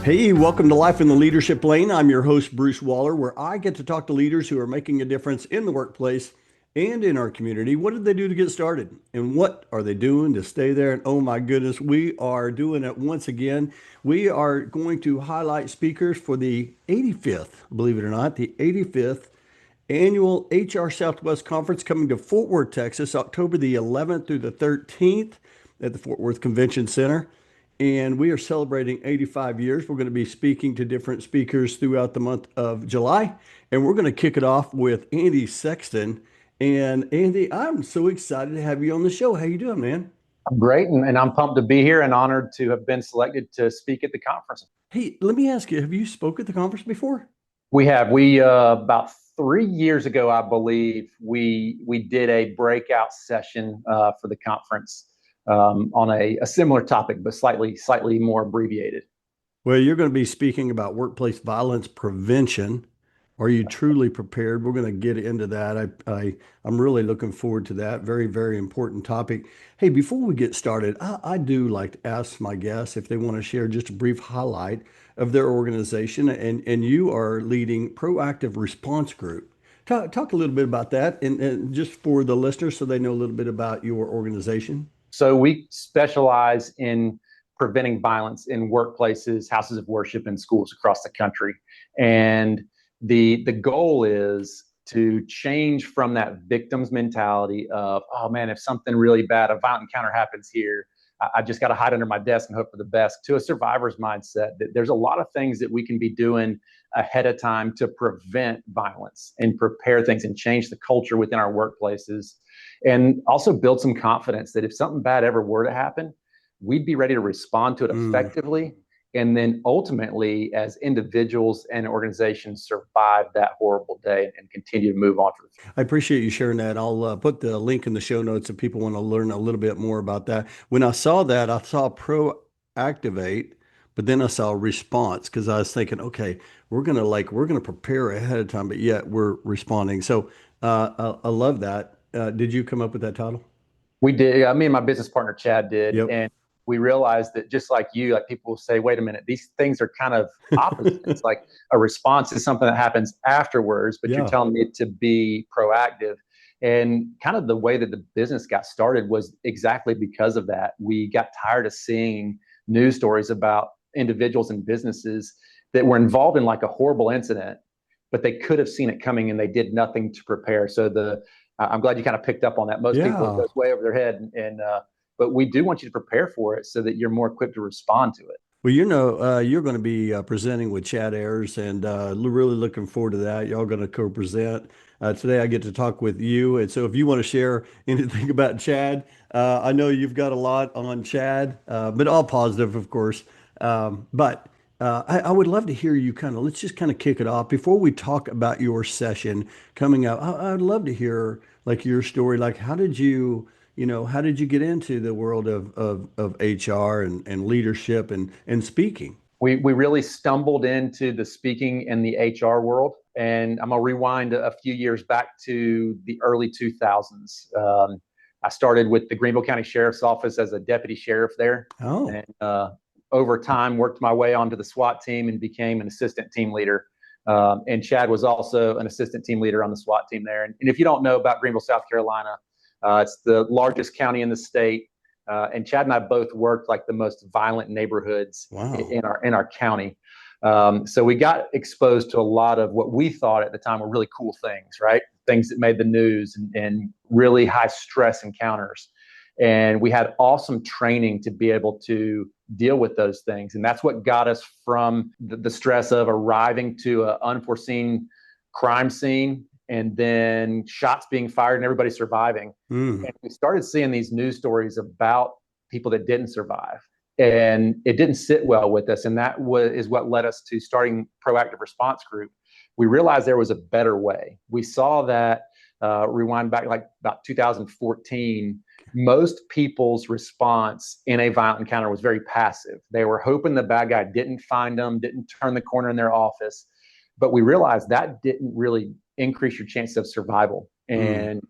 Hey, welcome to Life in the Leadership Lane. I'm your host, Bruce Waller, where I get to talk to leaders who are making a difference in the workplace and in our community. What did they do to get started? And what are they doing to stay there? And oh my goodness, we are doing it once again. We are going to highlight speakers for the 85th, believe it or not, the 85th annual HR Southwest Conference coming to Fort Worth, Texas, October the 11th through the 13th at the Fort Worth Convention Center. And we are celebrating 85 years. We're going to be speaking to different speakers throughout the month of July. And we're going to kick it off with Andy Sexton. And Andy, I'm so excited to have you on the show. How you doing, man? I'm great, and I'm pumped to be here and honored to have been selected to speak at the conference. Hey, let me ask you, have you spoke at the conference before? We about 3 years ago, I believe, we did a breakout session for the conference on a similar topic, but slightly more abbreviated. Well, you're going to be speaking about workplace violence prevention. Are you truly prepared? We're going to get into that. I'm really looking forward to that. Very, very important topic. Hey, before we get started, I do like to ask my guests if they want to share just a brief highlight of their organization. And you are leading Proactive Response Group. Talk a little bit about that and just for the listeners so they know a little bit about your organization. So we specialize in preventing violence in workplaces, houses of worship, and schools across the country. And the goal is to change from that victim's mentality of, oh man, if something really bad, a violent encounter happens here, I just got to hide under my desk and hope for the best, to a survivor's mindset that there's a lot of things that we can be doing ahead of time to prevent violence and prepare things and change the culture within our workplaces, and also build some confidence that if something bad ever were to happen, we'd be ready to respond to it Mm. effectively. And then ultimately, as individuals and organizations, survive that horrible day and continue to move on to the future. I appreciate you sharing that. I'll put the link in the show notes if people want to learn a little bit more about that. When I saw that, I saw proactivate, but then I saw response because I was thinking, okay, we're gonna prepare ahead of time, but yet we're responding. So I love that. Did you come up with that title? We did. Me and my business partner Chad did, Yep. and we realized that just like you, like people will say, "Wait a minute, these things are kind of opposite." It's like a response is something that happens afterwards, but you're Yeah. telling me to be proactive. And kind of the way that the business got started was exactly because of that. We got tired of seeing news stories about individuals and businesses that were involved in like a horrible incident, but they could have seen it coming and they did nothing to prepare. So I'm glad you kind of picked up on that. Most people, it Yeah. goes way over their head, but we do want you to prepare for it so that you're more equipped to respond to it. Well, you're going to be presenting with Chad Ayers, and really looking forward to that. Y'all going to co-present. Today, I get to talk with you, and so if you want to share anything about Chad, I know you've got a lot on Chad, but all positive, of course. But I would love to hear you let's just kind of kick it off before we talk about your session coming up. I'd love to hear like your story, like how did you get into the world of HR and leadership and speaking? We really stumbled into the speaking and the HR world. And I'm going to rewind a few years back to the early 2000s. I started with the Greenville County Sheriff's Office as a deputy sheriff there. Oh, And over time, worked my way onto the SWAT team and became an assistant team leader. And Chad was also an assistant team leader on the SWAT team there. And if you don't know about Greenville, South Carolina, it's the largest county in the state. And Chad and I both worked like the most violent neighborhoods wow. in our county. So we got exposed to a lot of what we thought at the time were really cool things, right? Things that made the news and really high stress encounters. And we had awesome training to be able to deal with those things. And that's what got us from the stress of arriving to an unforeseen crime scene and then shots being fired and everybody surviving. Mm, And we started seeing these news stories about people that didn't survive. And it didn't sit well with us. And is what led us to starting Proactive Response Group. We realized there was a better way. We saw that, rewind back like about 2014, most people's response in a violent encounter was very passive. They were hoping the bad guy didn't find them, didn't turn the corner in their office. But we realized that didn't really increase your chance of survival. mm. And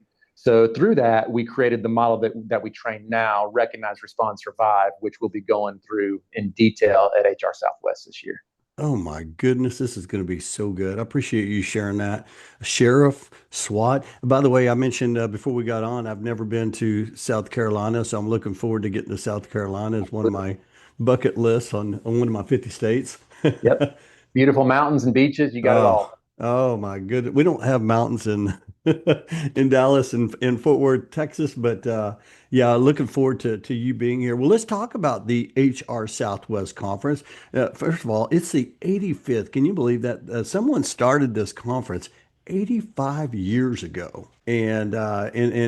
So through that, we created the model that we train now, Recognize, Respond, Survive, which we'll be going through in detail at HR Southwest this year. Oh my goodness, this is going to be so good. I appreciate you sharing that. Sheriff, SWAT. By the way, I mentioned before we got on, I've never been to South Carolina, so I'm looking forward to getting to South Carolina. It's one of my bucket lists on one of my 50 states. Yep. Beautiful mountains and beaches. You got it Oh, all. oh my goodness. We don't have mountains in in Dallas and in Fort Worth, Texas, but yeah, looking forward to you being here. Well, let's talk about the HR Southwest Conference. First of all, it's the 85th. Can you believe that? Someone started this conference 85 years ago. And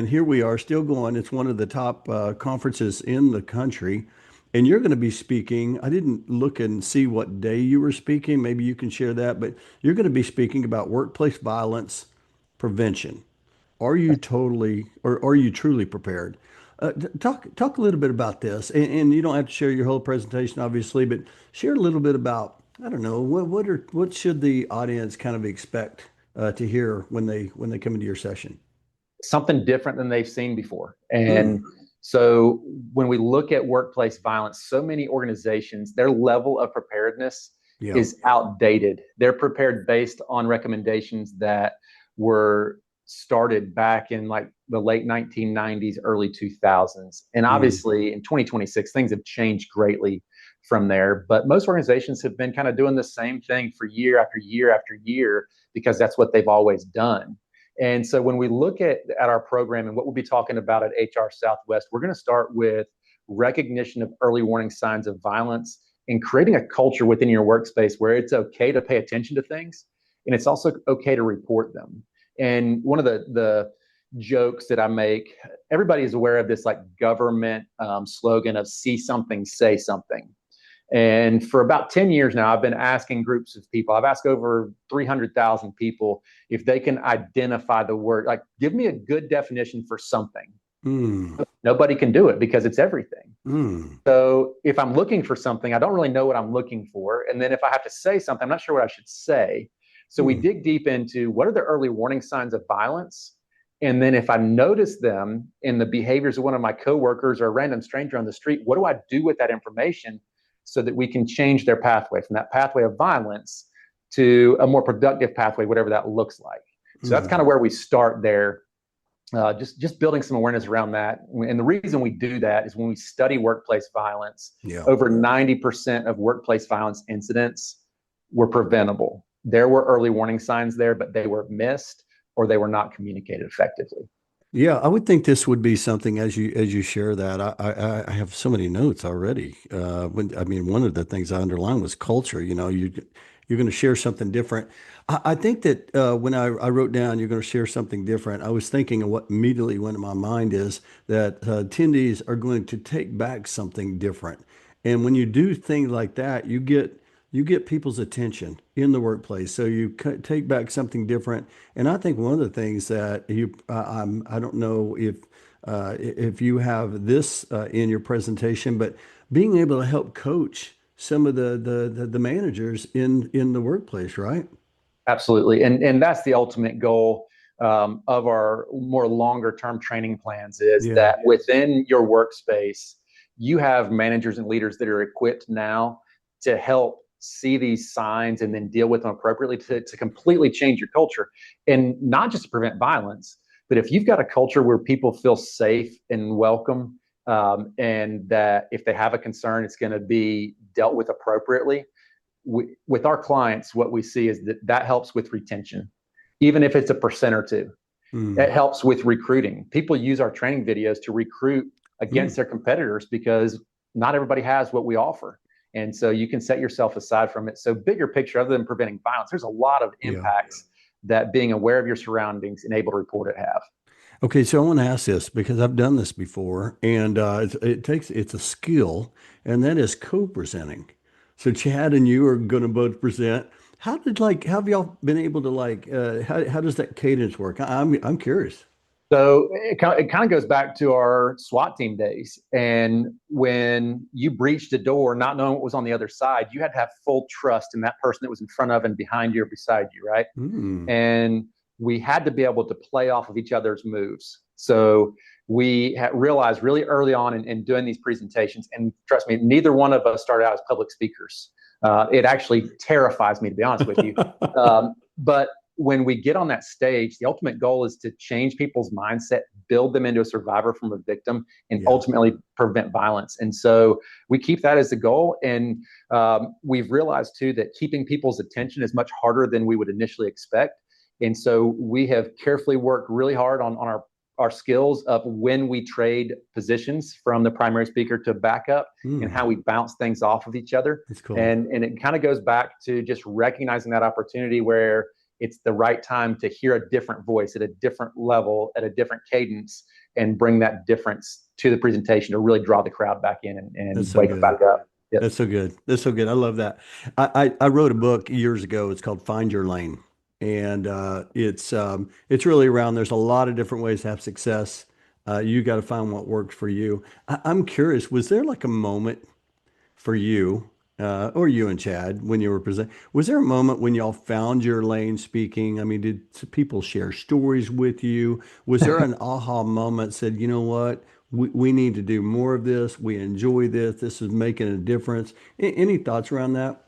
here we are still going. It's one of the top conferences in the country. And you're going to be speaking. I didn't look and see what day you were speaking. Maybe you can share that, but you're going to be speaking about workplace violence prevention. Are you totally, or are you truly prepared? Talk a little bit about this, and you don't have to share your whole presentation, obviously, but share a little bit about, I don't know, what should the audience kind of expect to hear when they come into your session? Something different than they've seen before. Mm, And so when we look at workplace violence, so many organizations, their level of preparedness yeah. is outdated. They're prepared based on recommendations that were started back in like the late 1990s, early 2000s. And Mm, obviously in 2026, things have changed greatly from there. But most organizations have been kind of doing the same thing for year after year after year because that's what they've always done. And so when we look at our program and what we'll be talking about at HR Southwest, we're going to start with recognition of early warning signs of violence and creating a culture within your workspace where it's okay to pay attention to things and it's also okay to report them. And one of the jokes that I make, everybody is aware of this like government slogan of see something, say something. And for about 10 years now, I've been asking groups of people, I've asked over 300,000 people if they can identify the word, like, give me a good definition for something. mm, Nobody can do it because it's everything. mm, So if I'm looking for something, I don't really know what I'm looking for. And then if I have to say something, I'm not sure what I should say. So we mm. dig deep into what are the early warning signs of violence? And then if I notice them in the behaviors of one of my coworkers or a random stranger on the street, what do I do with that information so that we can change their pathway from that pathway of violence to a more productive pathway, whatever that looks like. So that's kind Mm. of where we start there. Just building some awareness around that. And the reason we do that is when we study workplace violence, Yeah. over 90% of workplace violence incidents were preventable. There were early warning signs there, but they were missed or they were not communicated effectively. Yeah, I would think this would be something as you share that. I have so many notes already. I mean, one of the things I underlined was culture. You're going to share something different. I think that when I wrote down you're going to share something different, I was thinking of what immediately went in my mind is that attendees are going to take back something different. And when you do things like that, you get people's attention in the workplace. So you take back something different. And I think one of the things that I don't know if you have this in your presentation, but being able to help coach some of the managers in the workplace, right? Absolutely. And that's the ultimate goal of our more longer term training plans is Yeah. that within your workspace, you have managers and leaders that are equipped now to help see these signs and then deal with them appropriately to completely change your culture and not just to prevent violence, but if you've got a culture where people feel safe and welcome and that if they have a concern, it's going to be dealt with appropriately with our clients, what we see is that helps with retention, even if it's a percent or two. It Mm. helps with recruiting. People use our training videos to recruit against Mm. their competitors because not everybody has what we offer. And so you can set yourself aside from it. So, bigger picture, other than preventing violence, there's a lot of Yeah. impacts that being aware of your surroundings and able to report it have. Okay, so I want to ask this because I've done this before, and it's a skill, and that is co-presenting. So Chad and you are going to both present. How have y'all been able to how does that cadence work? I'm curious. So it kind of goes back to our SWAT team days. And when you breached a door, not knowing what was on the other side, you had to have full trust in that person that was in front of and behind you or beside you, right? Hmm. And we had to be able to play off of each other's moves. So we realized really early on in doing these presentations, and trust me, neither one of us started out as public speakers. It actually terrifies me, to be honest with you. But when we get on that stage, the ultimate goal is to change people's mindset, build them into a survivor from a victim, and Yeah, ultimately prevent violence. And so we keep that as the goal. And we've realized too that keeping people's attention is much harder than we would initially expect. And so we have carefully worked really hard on our skills of when we trade positions from the primary speaker to backup and mm, how we bounce things off of each other. that's cool. And it kind of goes back to just recognizing that opportunity where it's the right time to hear a different voice at a different level, at a different cadence, and bring that difference to the presentation to really draw the crowd back in That's and so wake them good. back up. Yep. That's so good. That's so good. I love that. I wrote a book years ago. It's called Find Your Lane. And it's really around there's a lot of different ways to have success. You got to find what works for you. I'm curious, was there like a moment for you, or you and Chad, when you were presenting? Was there a moment when y'all found your lane speaking? I mean, did people share stories with you? Was there an aha moment said, you know what? We need to do more of this. We enjoy this. This is making a difference. Any thoughts around that?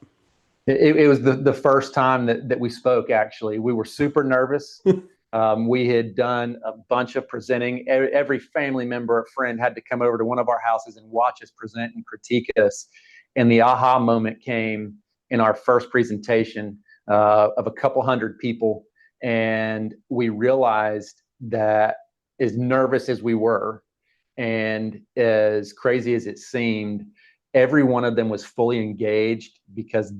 It was the first time that we spoke, actually. We were super nervous. We had done a bunch of presenting. Every family member or friend had to come over to one of our houses and watch us present and critique us. And the aha moment came in our first presentation of a couple hundred people. And we realized that as nervous as we were and as crazy as it seemed, every one of them was fully engaged because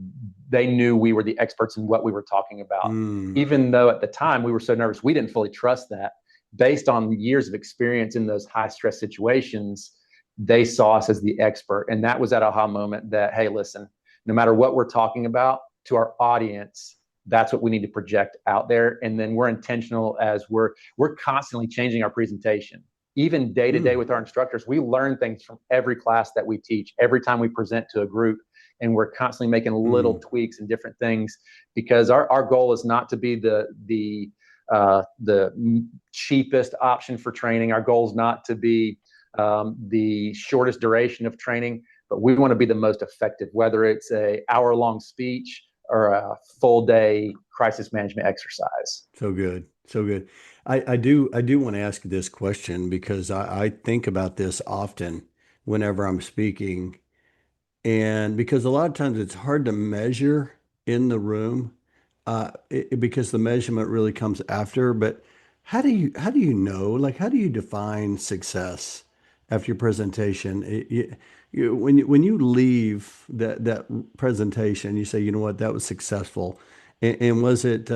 they knew we were the experts in what we were talking about. Mm, Even though at the time we were so nervous, we didn't fully trust that. Based on years of experience in those high stress situations, they saw us as the expert. And that was that aha moment that, hey, listen, no matter what we're talking about to our audience, that's what we need to project out there. And then we're intentional as we're constantly changing our presentation. Even day to day mm, with our instructors, we learn things from every class that we teach, every time we present to a group. And we're constantly making little mm. tweaks and different things because our goal is not to be the cheapest option for training. Our goal is not to be the shortest duration of training, but we want to be the most effective, whether it's a hour-long speech or a full day crisis management exercise. So good. So good. I do want to ask this question because I think about this often whenever I'm speaking. And because a lot of times it's hard to measure in the room, because the measurement really comes after. But how do you know? Like, how do you define success after your presentation? When you leave that presentation, you say, you know what, that was successful. And was it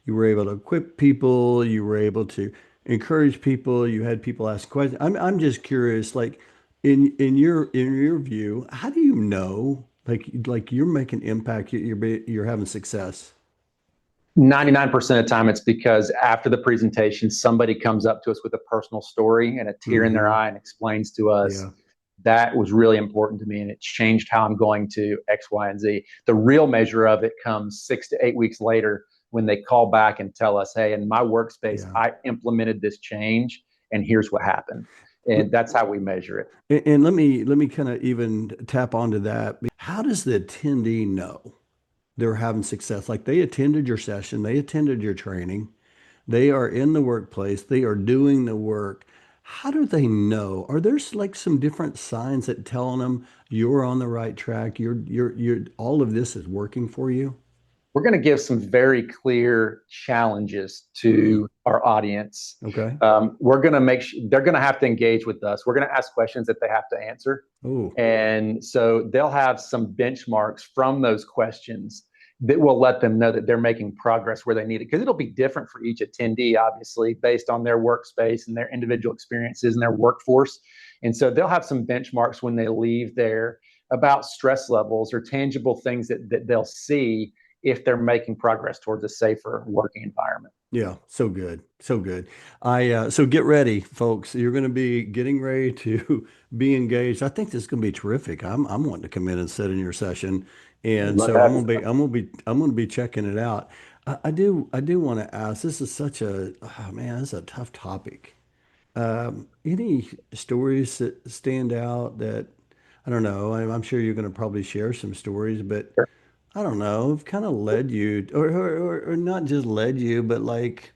you were able to equip people, you were able to encourage people, you had people ask questions. I'm just curious, like in your view, how do you know like you're making impact, you're having success? 99% of the time, it's because after the presentation, somebody comes up to us with a personal story and a tear in their Hmm. eye and explains to us, Yeah. that was really important to me and it changed how I'm going to X, Y, and Z. The real measure of it comes 6 to 8 weeks later when they call back and tell us, hey, in my workspace, Yeah. I implemented this change and here's what happened. L- And that's how we measure it. and let me kind of even tap onto that. How does the attendee know they're having success? Like they attended your session, they attended your training, they are in the workplace, they are doing the work. How do they know? Are there like some different signs that telling them you're on the right track? You're all of this is working for you? We're going to give some very clear challenges Hmm. to our audience. Okay. We're going to they're going to have to engage with us. We're going to ask questions that they have to answer. Oh, And so they'll have some benchmarks from those questions that will let them know that they're making progress where they need it. Because it'll be different for each attendee, obviously, based on their workspace and their individual experiences and their workforce. And so they'll have some benchmarks when they leave there about stress levels or tangible things that they'll see if they're making progress towards a safer working environment. yeah, so good. So good. So get ready, folks. You're going to be getting ready to be engaged. I think this is going to be terrific. I'm wanting to come in and sit in your session. We'd And love to so have you. I'm going to be checking it out. I do want to ask, this is such a, oh man, this is a tough topic. Any stories that stand out that, I don't know, I'm sure you're going to probably share some stories, but Sure. I don't know, have kind of led you, or not just led you, but like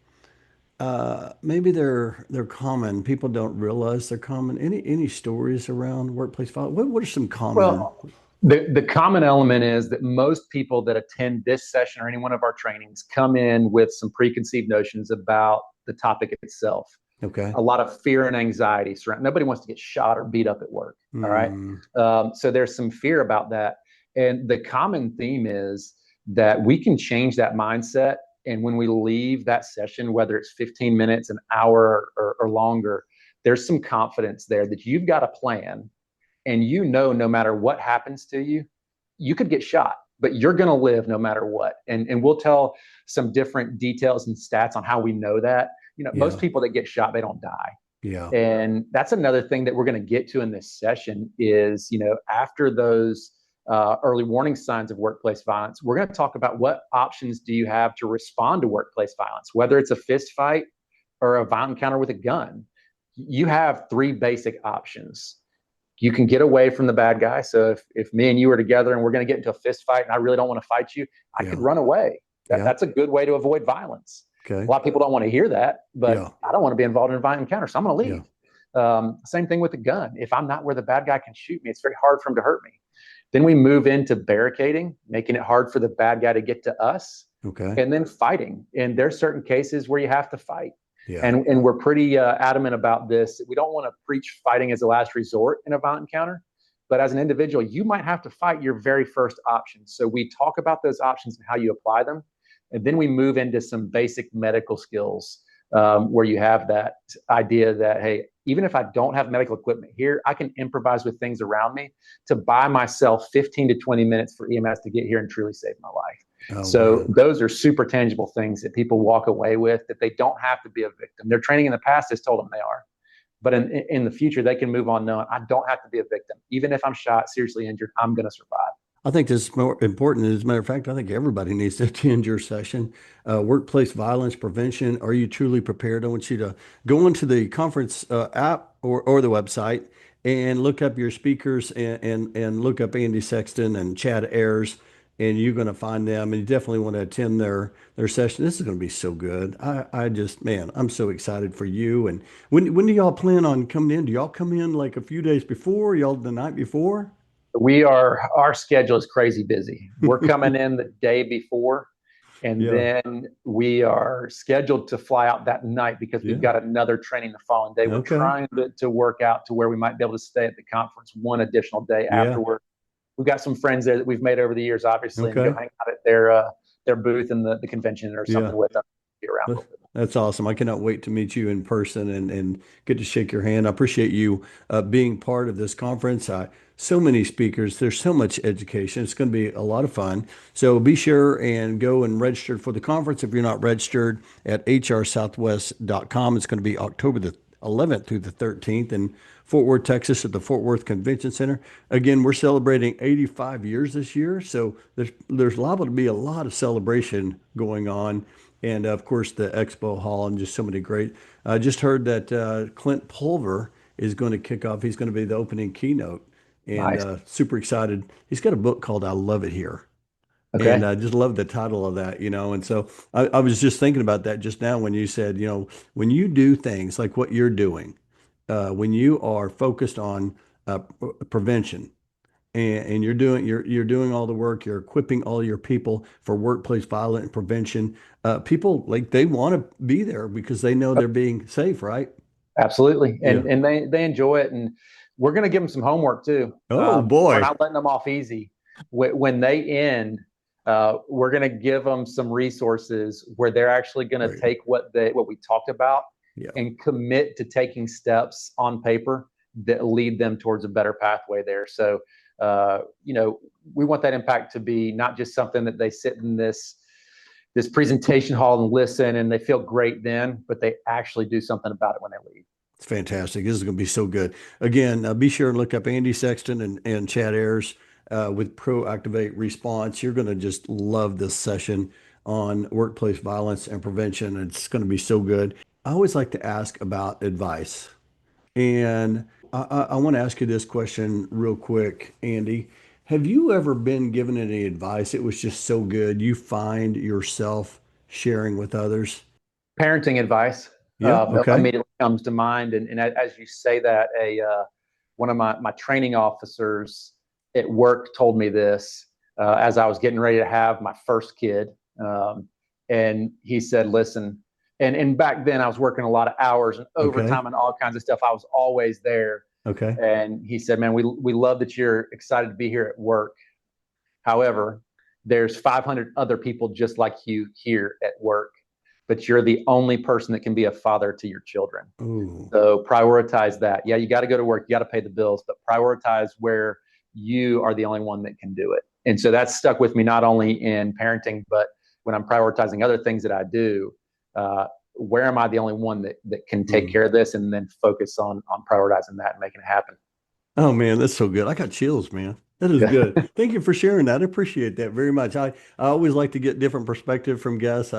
maybe they're common. People don't realize they're common. Any stories around workplace violence? What are some common? Well, the common element is that most people that attend this session or any one of our trainings come in with some preconceived notions about the topic itself. Okay. A lot of fear and anxiety surround. Nobody wants to get shot or beat up at work. All right. Mm, So there's some fear about that. And the common theme is that we can change that mindset. And when we leave that session, whether it's 15 minutes, an hour, or longer, there's some confidence there that you've got a plan, and no matter what happens to you, you could get shot, but you're going to live no matter what. And we'll tell some different details and stats on how we know that. Most yeah. people that get shot, they don't die. Yeah. And that's another thing that we're going to get to in this session is, after those early warning signs of workplace violence, we're going to talk about what options do you have to respond to workplace violence, whether it's a fist fight or a violent encounter with a gun. You have three basic options. You can get away from the bad guy. So if me and you are together and we're going to get into a fist fight and I really don't want to fight you, I could Yeah. run away. Yeah. That's a good way to avoid violence. A Okay. lot of people don't want to hear that, but Yeah. I don't want to be involved in a violent encounter, so I'm going to Yeah. leave. Same thing with a gun. If I'm not where the bad guy can shoot me, it's very hard for him to hurt me. Then we move into barricading, making it hard for the bad guy to get to us, Okay. and then fighting. And there's certain cases where you have to fight. Yeah. And we're pretty adamant about this. We don't want to preach fighting as a last resort in a violent encounter, but as an individual, you might have to fight your very first option. So we talk about those options and how you apply them. And then we move into some basic medical skills, where you have that idea that, hey, even if I don't have medical equipment here, I can improvise with things around me to buy myself 15 to 20 minutes for EMS to get here and truly save my life. Oh So man. those are super tangible things that people walk away with, that they don't have to be a victim. Their training in the past has told them they are. But in the future, they can move on knowing I don't have to be a victim. Even if I'm shot, seriously injured, I'm going to survive. I think this is more important. As a matter of fact, I think everybody needs to attend your session. Workplace violence prevention. Are you truly prepared? I want you to go into the conference app or the website and look up your speakers and look up Andy Sexton and Chad Ayers, and you're going to find them. And you definitely want to attend their session. This is going to be so good. I just, man, I'm so excited for you. And when do y'all plan on coming in? Do y'all come in like a few days before? Y'all the night before? Our schedule is crazy busy. We're coming in the day before, and Yeah. then we are scheduled to fly out that night because we've Yeah. got another training the following day. We're Okay. trying to work out to where we might be able to stay at the conference one additional day Yeah. afterward. We've got some friends there that we've made over the years, obviously, and go Okay. hang out at their booth in the convention or Yeah. something with them. Be around a That's little bit. that's awesome. I cannot wait to meet you in person and get to shake your hand. I appreciate you being part of this conference. So many speakers. There's so much education. It's going to be a lot of fun. So be sure and go and register for the conference if you're not registered at hrsouthwest.com. It's going to be October the 11th through the 13th in Fort Worth, Texas at the Fort Worth Convention Center. Again, we're celebrating 85 years this year, so there's liable to be a lot of celebration going on. And of course, the expo hall and just so many great. I just heard that Clint Pulver is going to kick off. He's going to be the opening keynote, and Nice. super excited. He's got a book called "I Love It Here," and Okay. I just love the title of that. And so I was just thinking about that just now when you said, when you do things like what you're doing, when you are focused on prevention and you're doing all the work, you're equipping all your people for workplace violence prevention. People like they want to be there because they know they're being safe, right? Absolutely, Yeah. and they enjoy it, and we're going to give them some homework too. Oh We're boy. not letting them off easy. When they end, we're going to give them some resources where they're actually going to Great. take what we talked about Yeah. and commit to taking steps on paper that lead them towards a better pathway there. So, we want that impact to be not just something that they sit in this presentation hall and listen and they feel great then, but they actually do something about it when they leave. It's fantastic. This is going to be so good. Again, be sure and look up Andy Sexton and Chad Ayers with Proactivate Response. You're going to just love this session on workplace violence and prevention. It's going to be so good. I always like to ask about advice. And I want to ask you this question real quick, Andy. Have you ever been given any advice? It was just so good. You find yourself sharing with others? Parenting advice Yeah. Okay. immediately comes to mind, and as you say that, a one of my training officers at work told me this as I was getting ready to have my first kid, and he said, "Listen." And back then, I was working a lot of hours and Okay. overtime and all kinds of stuff. I was always there. Okay. And he said, "Man, we love that you're excited to be here at work. However, there's 500 other people just like you here at work, but you're the only person that can be a father to your children. Oh, So prioritize that. Yeah, you got to go to work, you got to pay the bills, but prioritize where you are the only one that can do it." And so that's stuck with me not only in parenting, but when I'm prioritizing other things that I do. Where am I the only one that can take mm. care of this, and then focus on prioritizing that and making it happen? Oh man, that's so good. I got chills, man. That is good. Thank you for sharing that. I appreciate that very much. I always like to get different perspective from guests,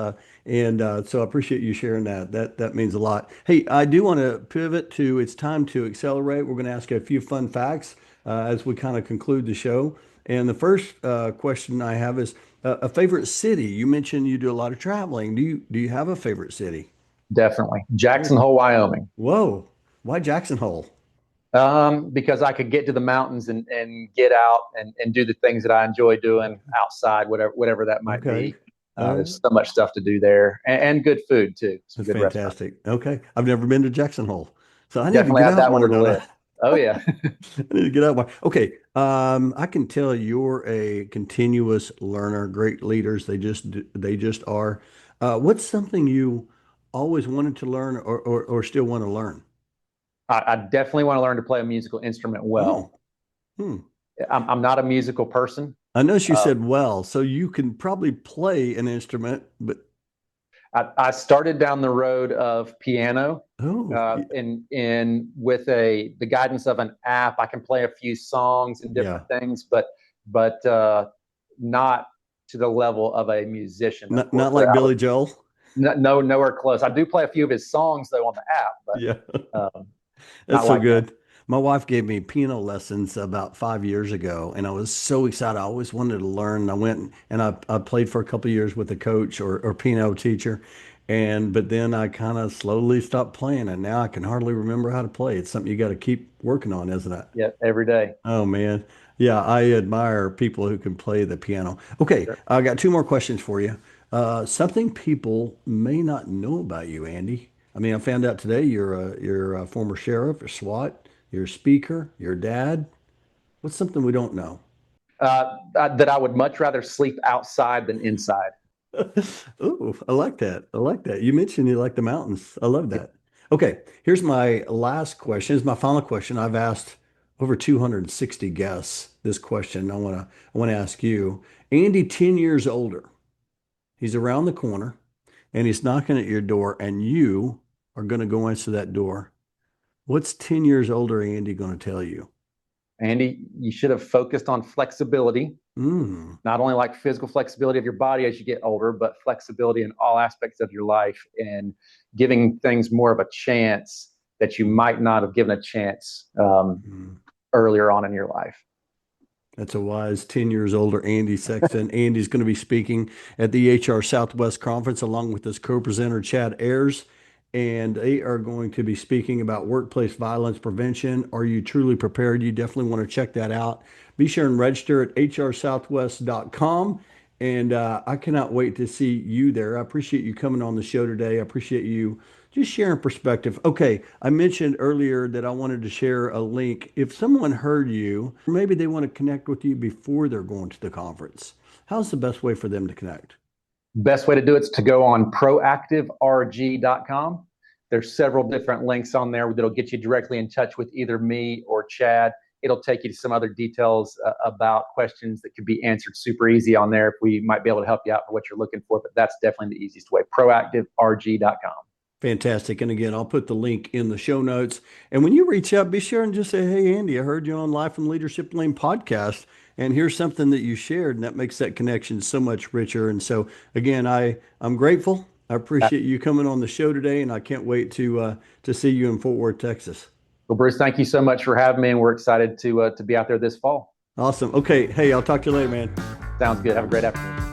and so I appreciate you sharing that. That means a lot. Hey, I do want to pivot to it's time to accelerate. We're going to ask you a few fun facts as we kind of conclude the show. And the first question I have is a favorite city. You mentioned you do a lot of traveling. Do you have a favorite city? Definitely. Jackson Oh, Hole, Wyoming. whoa! Why Jackson Hole? Because I could get to the mountains and get out and do the things that I enjoy doing outside, whatever that might Okay. be. All right. There's so much stuff to do there, and good food too. Some That's good restaurants. fantastic. Okay. I've never been to Jackson Hole. So I need to Definitely get add out that one more, to the don't I? list. Oh yeah. I need to get out more. Okay. I can tell you're a continuous learner, great leaders. They just are. What's something you always wanted to learn or still want to learn? I definitely want to learn to play a musical instrument Oh, well. hmm. I'm not a musical person. I noticed you Uh, said well, so you can probably play an instrument, but I started down the road of piano, oh, in with the guidance of an app. I can play a few songs and different yeah. things, but not to the level of a musician, of course. Not like Billy Joel. No, nowhere close. I do play a few of his songs though on the app, Yeah. but That's not so like him. good. My wife gave me piano lessons about 5 years ago, and I was so excited. I always wanted to learn. I went and I played for a couple of years with a coach or piano teacher, and but then I kind of slowly stopped playing, and now I can hardly remember how to play. It's something you got to keep working on, isn't it? Yeah, every day. Oh man, yeah, I admire people who can play the piano. Okay, Sure. I got two more questions for you. Something people may not know about you, Andy. I mean, I found out today you're a former sheriff, a SWAT, you're a speaker, you're a dad. What's something we don't know? That I would much rather sleep outside than inside. Ooh, I like that. I like that. You mentioned you like the mountains. I love that. Okay, here's my last question. It's my final question. I've asked over 260 guests this question. I want to ask you, Andy, 10 years older. He's around the corner and he's knocking at your door, and you are going to go answer that door. What's 10 years older Andy going to tell you? Andy, you should have focused on flexibility, Mm, not only like physical flexibility of your body as you get older, but flexibility in all aspects of your life, and giving things more of a chance that you might not have given a chance mm. earlier on in your life. That's a wise 10 years older Andy Sexton. Andy's going to be speaking at the HR Southwest Conference along with his co-presenter Chad Ayers. And they are going to be speaking about workplace violence prevention. Are you truly prepared? You definitely want to check that out. Be sure and register at hrsouthwest.com. And I cannot wait to see you there. I appreciate you coming on the show today. I appreciate you just sharing perspective. Okay, I mentioned earlier that I wanted to share a link. If someone heard you, maybe they want to connect with you before they're going to the conference. How's the best way for them to connect? Best way to do it is to go on proactiverg.com. There's several different links on there that'll get you directly in touch with either me or Chad. It'll take you to some other details about questions that could be answered super easy on there if we might be able to help you out for what you're looking for. But that's definitely the easiest way. Proactiverg.com. Fantastic. And again, I'll put the link in the show notes. And when you reach out, be sure and just say, "Hey, Andy, I heard you on Life from Leadership Lane podcast. And here's something that you shared." And that makes that connection so much richer. And so, again, I'm grateful. I appreciate you coming on the show today, and I can't wait to see you in Fort Worth, Texas. Well, Bruce, thank you so much for having me, and we're excited to be out there this fall. Awesome. Okay. Hey, I'll talk to you later, man. Sounds good. Have a great afternoon.